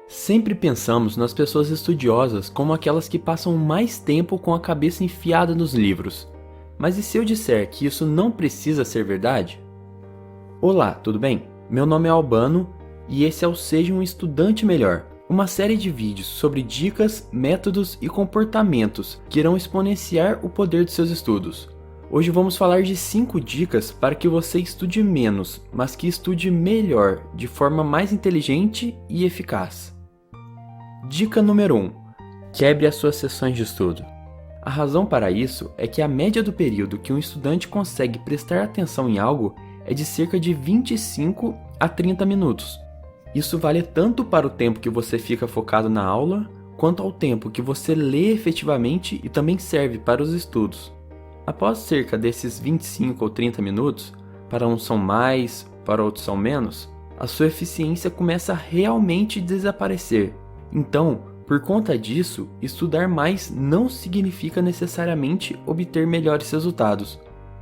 Sempre pensamos nas pessoas estudiosas como aquelas que passam mais tempo com a cabeça enfiada nos livros. Mas e se eu disser que isso não precisa ser verdade? Olá, tudo bem? Meu nome é Albano e esse é o Seja um Estudante Melhor, uma série de vídeos sobre dicas, métodos e comportamentos que irão exponenciar o poder dos seus estudos. Hoje vamos falar de 5 dicas para que você estude menos, mas que estude melhor, de forma mais inteligente e eficaz. Dica número 1. Quebre as suas sessões de estudo. A razão para isso é que a média do período que um estudante consegue prestar atenção em algo é de cerca de 25 a 30 minutos. Isso vale tanto para o tempo que você fica focado na aula, quanto ao tempo que você lê efetivamente e também serve para os estudos. Após cerca desses 25 ou 30 minutos, para uns são mais, para outros são menos, a sua eficiência começa a realmente desaparecer. Então, por conta disso, estudar mais não significa necessariamente obter melhores resultados.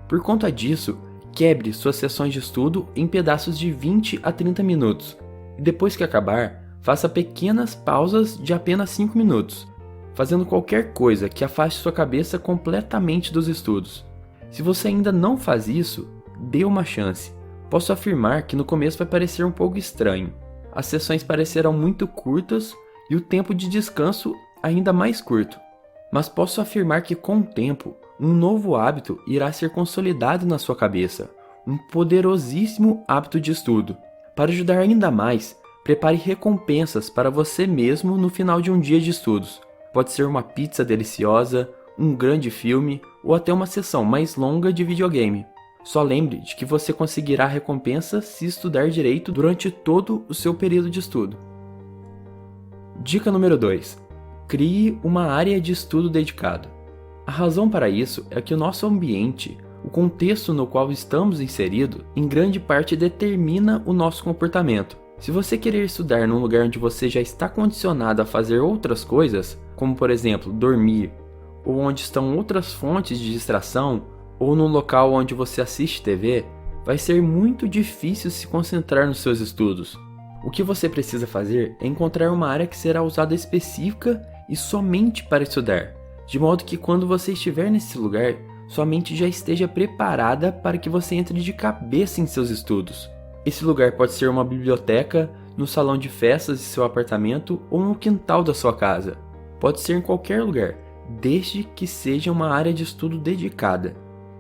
Por conta disso, quebre suas sessões de estudo em pedaços de 20 a 30 minutos. E depois que acabar, faça pequenas pausas de apenas 5 minutos, fazendo qualquer coisa que afaste sua cabeça completamente dos estudos. Se você ainda não faz isso, dê uma chance. Posso afirmar que no começo vai parecer um pouco estranho. As sessões parecerão muito curtas e o tempo de descanso ainda mais curto. Mas posso afirmar que com o tempo, um novo hábito irá ser consolidado na sua cabeça, um poderosíssimo hábito de estudo. Para ajudar ainda mais, prepare recompensas para você mesmo no final de um dia de estudos. Pode ser uma pizza deliciosa, um grande filme ou até uma sessão mais longa de videogame. Só lembre de que você conseguirá recompensa se estudar direito durante todo o seu período de estudo. Dica número 2. Crie uma área de estudo dedicada. A razão para isso é que o nosso ambiente, o contexto no qual estamos inseridos, em grande parte determina o nosso comportamento. Se você querer estudar num lugar onde você já está condicionado a fazer outras coisas, como por exemplo, dormir, ou onde estão outras fontes de distração, ou num local onde você assiste TV, vai ser muito difícil se concentrar nos seus estudos. O que você precisa fazer é encontrar uma área que será usada específica e somente para estudar, de modo que quando você estiver nesse lugar, sua mente já esteja preparada para que você entre de cabeça em seus estudos. Esse lugar pode ser uma biblioteca, no salão de festas de seu apartamento ou no quintal da sua casa. Pode ser em qualquer lugar, desde que seja uma área de estudo dedicada.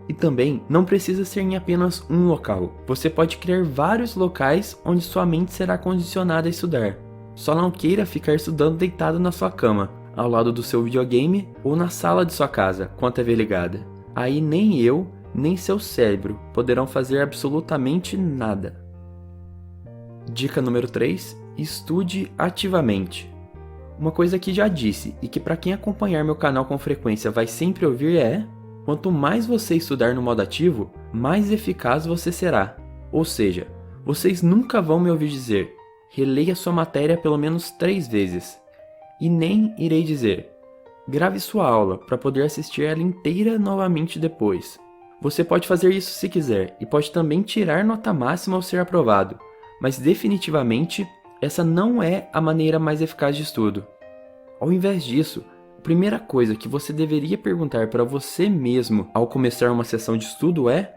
E também não precisa ser em apenas um local. Você pode criar vários locais onde sua mente será condicionada a estudar. Só não queira ficar estudando deitado na sua cama, ao lado do seu videogame ou na sala de sua casa com a TV ligada. Aí nem eu, nem seu cérebro poderão fazer absolutamente nada. Dica número 3. Estude ativamente. Uma coisa que já disse e que para quem acompanhar meu canal com frequência vai sempre ouvir é: quanto mais você estudar no modo ativo, mais eficaz você será. Ou seja, vocês nunca vão me ouvir dizer: releia sua matéria pelo menos 3 vezes. E nem irei dizer: grave sua aula para poder assistir ela inteira novamente depois. Você pode fazer isso se quiser e pode também tirar nota máxima ao ser aprovado, mas definitivamente essa não é a maneira mais eficaz de estudo. Ao invés disso, a primeira coisa que você deveria perguntar para você mesmo ao começar uma sessão de estudo é: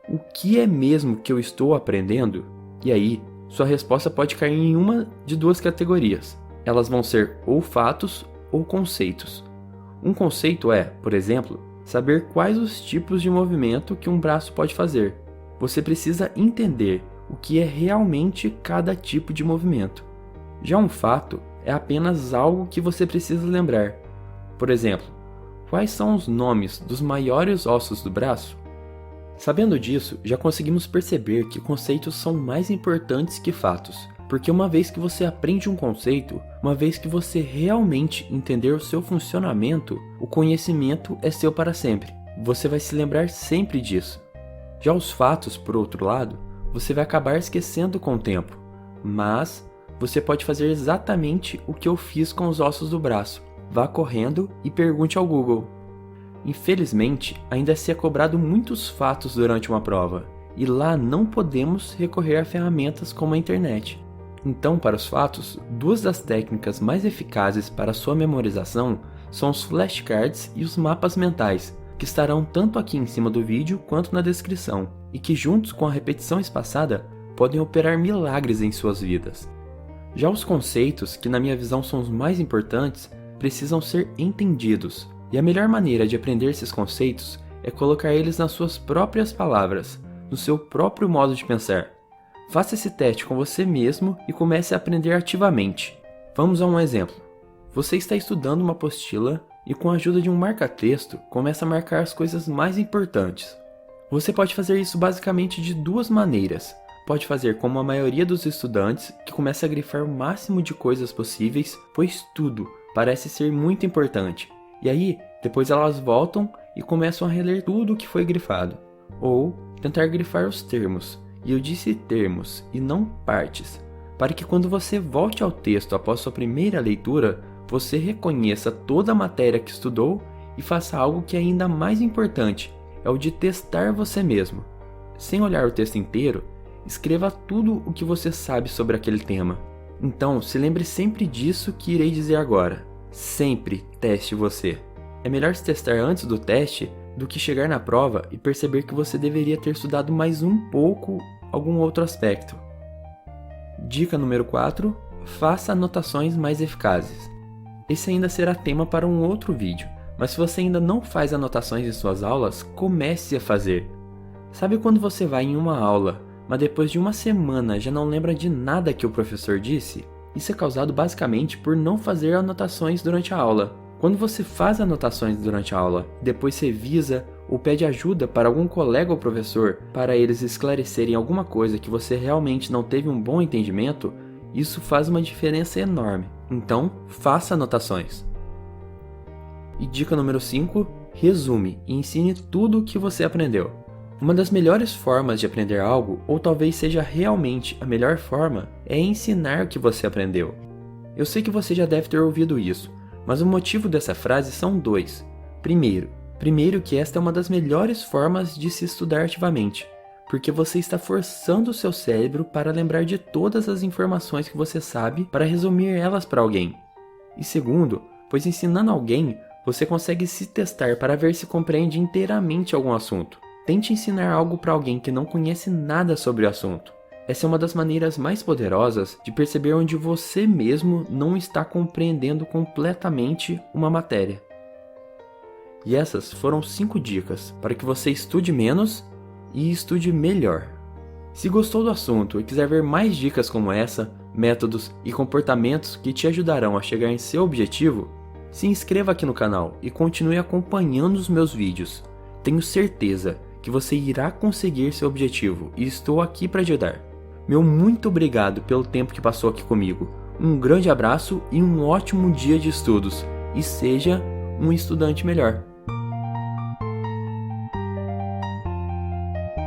o que é mesmo que eu estou aprendendo? E aí, sua resposta pode cair em uma de 2 categorias. Elas vão ser ou fatos ou conceitos. Um conceito é, por exemplo, saber quais os tipos de movimento que um braço pode fazer. Você precisa entender o que é realmente cada tipo de movimento. Já um fato é apenas algo que você precisa lembrar. Por exemplo, quais são os nomes dos maiores ossos do braço? Sabendo disso, já conseguimos perceber que conceitos são mais importantes que fatos, porque uma vez que você aprende um conceito, uma vez que você realmente entender o seu funcionamento, o conhecimento é seu para sempre. Você vai se lembrar sempre disso. Já os fatos, por outro lado, você vai acabar esquecendo com o tempo, mas você pode fazer exatamente o que eu fiz com os ossos do braço. Vá correndo e pergunte ao Google. Infelizmente, ainda se é cobrado muitos fatos durante uma prova, e lá não podemos recorrer a ferramentas como a internet. Então, para os fatos, duas das técnicas mais eficazes para a sua memorização são os flashcards e os mapas mentais, que estarão tanto aqui em cima do vídeo quanto na descrição, e que juntos com a repetição espaçada podem operar milagres em suas vidas. Já os conceitos, que na minha visão são os mais importantes, precisam ser entendidos, e a melhor maneira de aprender esses conceitos é colocar eles nas suas próprias palavras, no seu próprio modo de pensar. Faça esse teste com você mesmo e comece a aprender ativamente. Vamos a um exemplo. Você está estudando uma apostila e com a ajuda de um marca-texto, começa a marcar as coisas mais importantes. Você pode fazer isso basicamente de duas maneiras. Pode fazer como a maioria dos estudantes, que começa a grifar o máximo de coisas possíveis, pois tudo parece ser muito importante. E aí, depois elas voltam e começam a reler tudo o que foi grifado. Ou tentar grifar os termos, e eu disse termos e não partes, para que quando você volte ao texto após sua primeira leitura, você reconheça toda a matéria que estudou e faça algo que é ainda mais importante, é o de testar você mesmo. Sem olhar o texto inteiro, escreva tudo o que você sabe sobre aquele tema. Então, se lembre sempre disso que irei dizer agora. Sempre teste você. É melhor se testar antes do teste do que chegar na prova e perceber que você deveria ter estudado mais um pouco algum outro aspecto. Dica número 4. Faça anotações mais eficazes. Esse ainda será tema para um outro vídeo, mas se você ainda não faz anotações em suas aulas, comece a fazer. Sabe quando você vai em uma aula, mas depois de uma semana já não lembra de nada que o professor disse? Isso é causado basicamente por não fazer anotações durante a aula. Quando você faz anotações durante a aula, depois revisa ou pede ajuda para algum colega ou professor para eles esclarecerem alguma coisa que você realmente não teve um bom entendimento, isso faz uma diferença enorme. Então, faça anotações. E dica número 5, resume e ensine tudo o que você aprendeu. Uma das melhores formas de aprender algo, ou talvez seja realmente a melhor forma, é ensinar o que você aprendeu. Eu sei que você já deve ter ouvido isso, mas o motivo dessa frase são dois. Primeiro que esta é uma das melhores formas de se estudar ativamente, porque você está forçando o seu cérebro para lembrar de todas as informações que você sabe para resumir elas para alguém. E segundo, pois ensinando alguém, você consegue se testar para ver se compreende inteiramente algum assunto. Tente ensinar algo para alguém que não conhece nada sobre o assunto. Essa é uma das maneiras mais poderosas de perceber onde você mesmo não está compreendendo completamente uma matéria. E essas foram 5 dicas para que você estude menos e estude melhor. Se gostou do assunto e quiser ver mais dicas como essa, métodos e comportamentos que te ajudarão a chegar em seu objetivo, se inscreva aqui no canal e continue acompanhando os meus vídeos. Tenho certeza que você irá conseguir seu objetivo e estou aqui para ajudar. Meu muito obrigado pelo tempo que passou aqui comigo. Um grande abraço e um ótimo dia de estudos. E seja um estudante melhor.